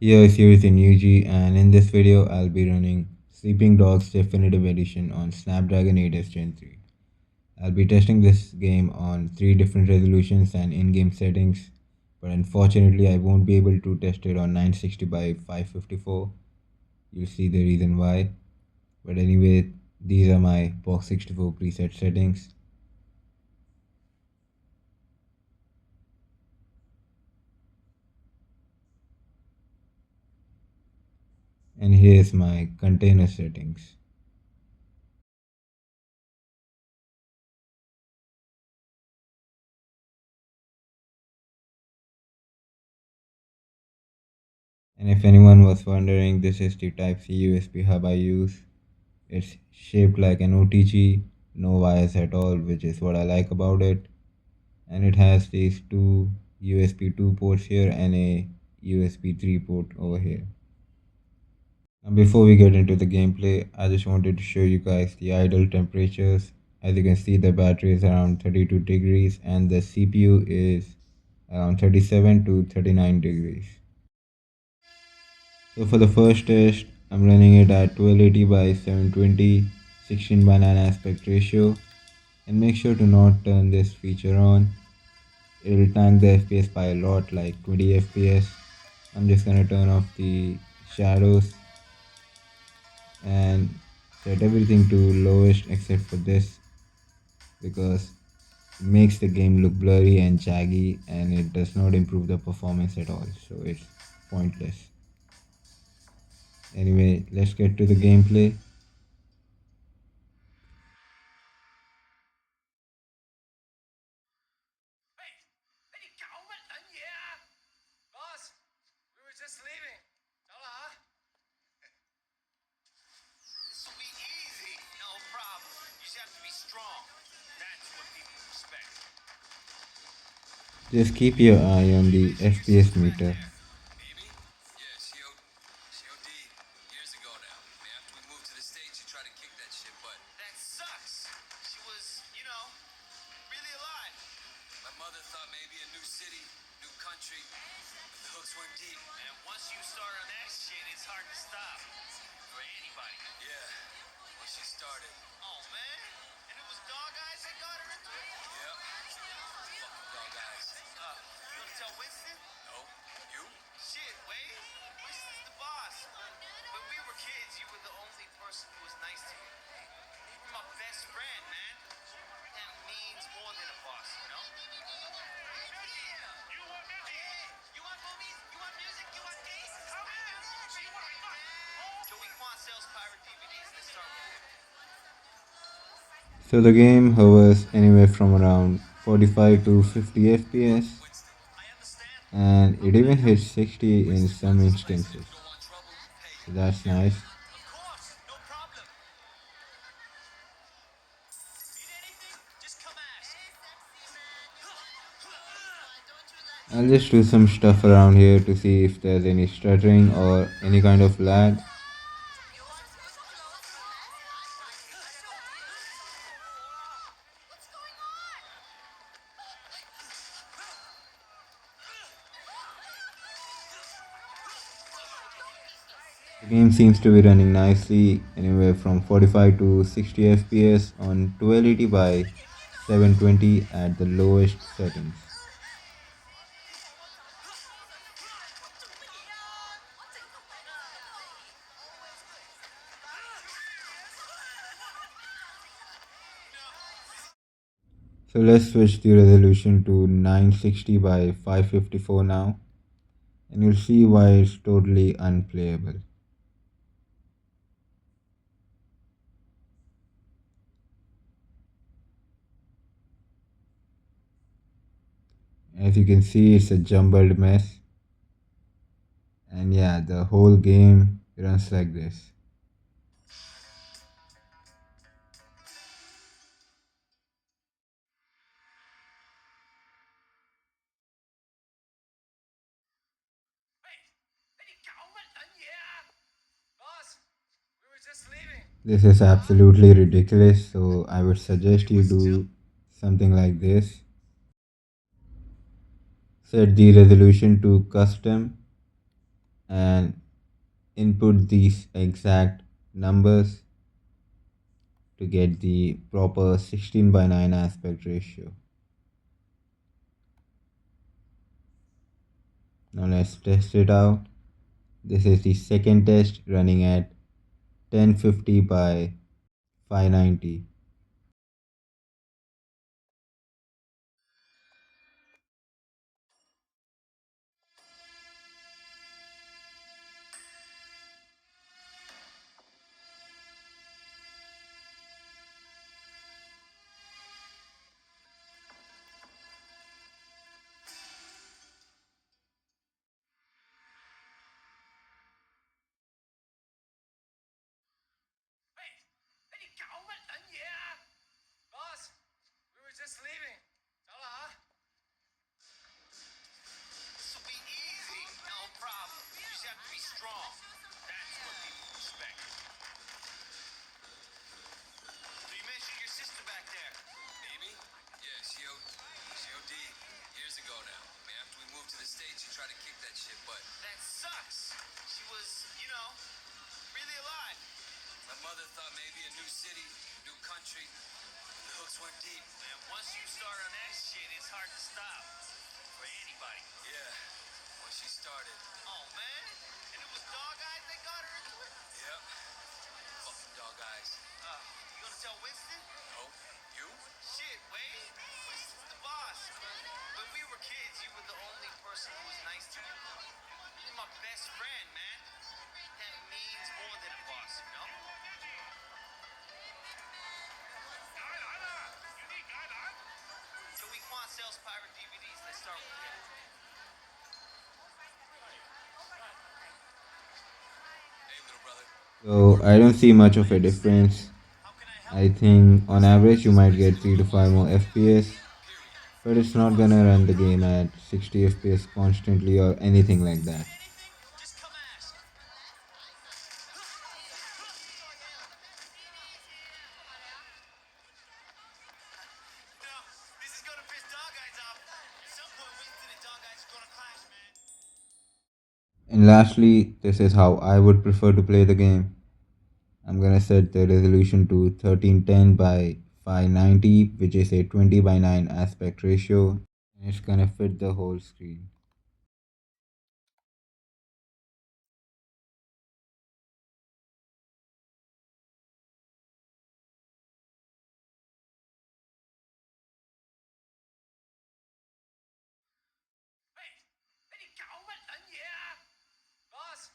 Here is in UG, and in this video I'll be running Sleeping Dogs Definitive Edition on Snapdragon 8s Gen 3. I'll be testing this game on 3 different resolutions and in-game settings, but unfortunately I won't be able to test it on 960 by 554. You'll see the reason why. But anyway, these are my Box 64 preset settings. And here's my container settings. And if anyone was wondering, this is the Type-C USB hub I use. It's shaped like an OTG, no wires at all, which is what I like about it. And it has these two USB 2 ports here and a USB 3 port over here. Now before we get into the gameplay, I just wanted to show you guys the idle temperatures. As you can see, the battery is around 32 degrees and the CPU is around 37 to 39 degrees. So for the first test, I'm running it at 1280 by 720, 16 by 9 aspect ratio, and make sure to not turn this feature on. It'll tank the FPS by a lot, like 20 FPS. I'm just gonna turn off the shadows and set everything to lowest except for this, because it makes the game look blurry and jaggy and it does not improve the performance at all, so it's pointless. Anyway, let's get to the gameplay. Just keep your eye on the FPS meter. So the game hovers anywhere from around 45 to 50 FPS, and it even hits 60 in some instances. So that's nice. I'll just do some stuff around here to see if there's any stuttering or any kind of lag. The game seems to be running nicely, anywhere from 45 to 60 FPS on 1280 by 720 at the lowest settings. So let's switch the resolution to 960 by 554 now, and you'll see why it's totally unplayable. As you can see, it's a jumbled mess, and yeah, the whole game runs like this. This is absolutely ridiculous, so I would suggest you do something like this. Set the resolution to custom and input these exact numbers to get the proper 16 by 9 aspect ratio. Now let's test it out. This is the second test running at 1050 by 590. Boss, we were just leaving. This will be easy. No problem. You just have to be strong. That's what people respect. So you mentioned your sister back there. Amy? Yeah, she OD'd years ago now. I mean, after we moved to the States, she tried to kick that shit, but That sucks. She was, really alive. my mother thought maybe a new city, new country. The hooks went deep. And once you start on that shit, it's hard to stop. For anybody. Yeah, when she started. Oh, man. And it was Dog Eyes that got her into it? Yep. Fucking dog eyes. You gonna tell Winston? No? You? Shit, Wade. Winston's the boss. When we were kids, you were the only person who was nice to me. You're my best friend, man. That means more than a boss, you know? Joey Kwan sells pirate DVDs. Let's start with him. Hey, little brother. So I don't see much of a difference. How can I help? I think on Winston runs average you this might place get and if 3 you to don't want 5 more trouble, you pay. FPS, Period. but it's not gonna run the game at 60 FPS constantly or anything like that. Anything? Just come ask. This is gonna piss Dog Eyes off. At some point, Winston and Dog Eyes are gonna clash, man. And lastly, this is how I would prefer to play the game. I'm gonna set the resolution to 1310 by 590, which is a 20 by 9 aspect ratio, and it's gonna fit the whole screen. Boss,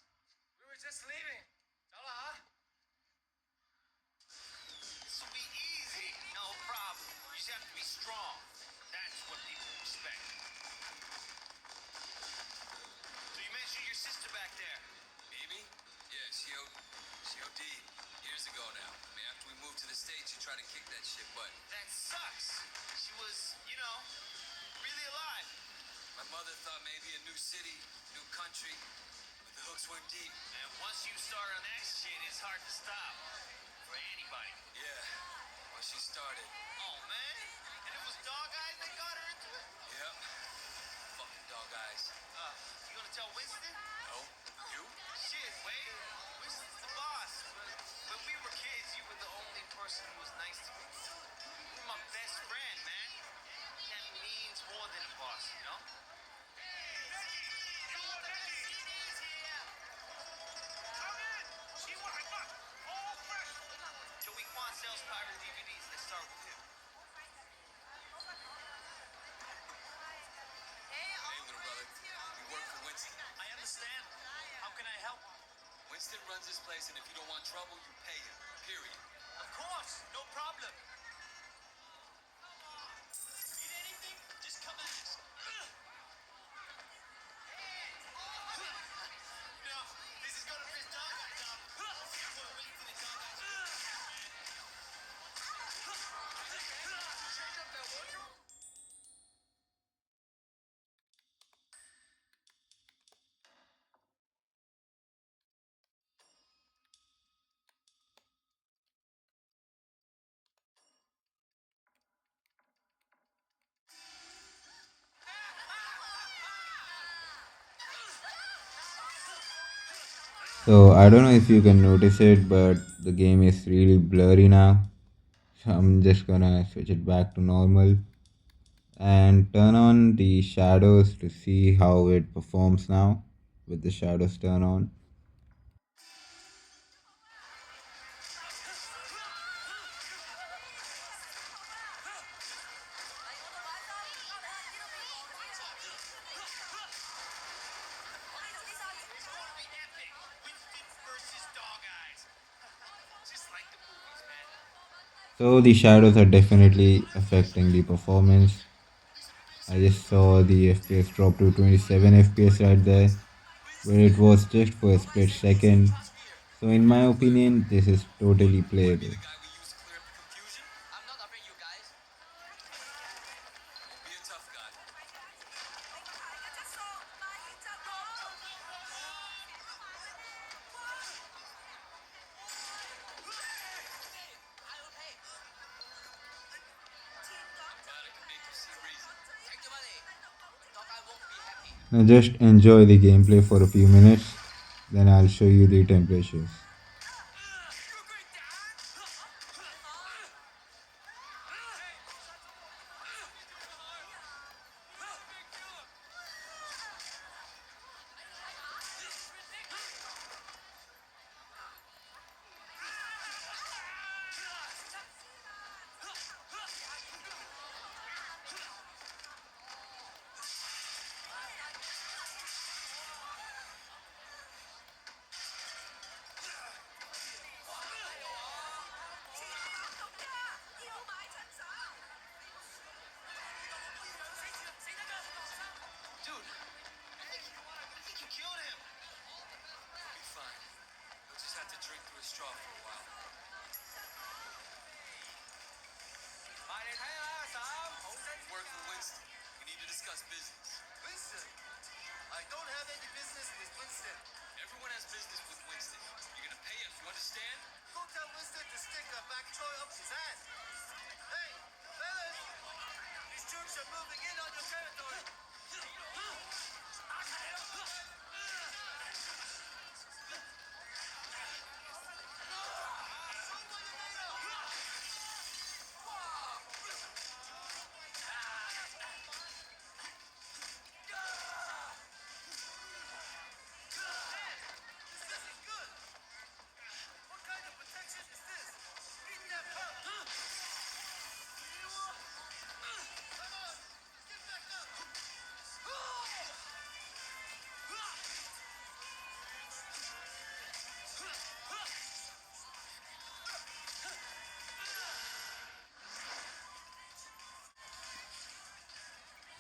we were just leaving. This will be easy. No problem. You just have to be strong. That's what people respect. So you mentioned your sister back there. Amy? Yeah, she OD'd years ago now. I mean, after we moved to the States, she tried to kick that shit, but That sucks. She was, really alive. my mother thought maybe a new city, new country. But the hooks went deep. And once you start on that shit, it's hard to stop. For anybody. Yeah, when she started. Oh, man. And it was Dog Eyes that got her into it? Yep. Fucking dog eyes. You gonna tell Winston? No? You? Shit, Wade. Winston's the boss. When we were kids, you were the only person who was nice to me. You're my best friend, man. That means more than a boss, you know? Joey Kwan sells pirate DVDs. Let's start with him. Hey, little brother. We work for Winston. I understand. How can I help? Winston runs this place, and if you don't want trouble, you pay him. Period. Of course, no problem. Need anything? Just come ask. This is gonna piss Dog Eyes off. Winston and Dog Eyes are gonna clash, man. Change up that wardrobe? So I don't know if you can notice it, but the game is really blurry now. So I'm just gonna switch it back to normal and turn on the shadows to see how it performs now with the shadows turned on. It's going to be epic. Winston versus Dog Eyes. Just like the movies, man. So the shadows are definitely affecting the performance. I just saw the FPS drop to 27 FPS right there, but it was just for a split second. So in my opinion, this is totally Want to be playable. the guy we use to clear up the confusion? I'm not afraid, you guys. Be a tough guy. I'm glad I can make you see reason. Take the money. Dog, I won't be happy. Now just enjoy the gameplay for a few minutes, then I'll show you the temperatures. Dude, I think you killed him. You'll be fine. You'll just have to drink through a straw for a while. Work for Winston. We need to discuss business. Winston? I don't have any business with Winston. Everyone has business with Winston. You're gonna pay us, you understand? Go tell Winston to stick a back toy up his ass. Hey, fellas! These troops are moving in on your territory. This isn't good. What kind of protection is this? Beat that punk. Come on, get back up.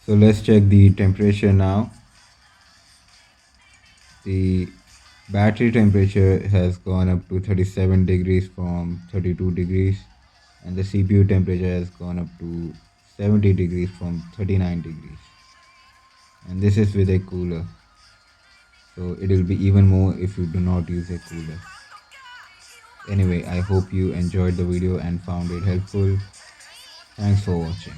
So let's check the temperature now. The battery temperature has gone up to 37 degrees from 32 degrees, and the CPU temperature has gone up to 70 degrees from 39 degrees. And this is with a cooler. So it will be even more if you do not use a cooler. Anyway, I hope you enjoyed the video and found it helpful. Thanks for watching.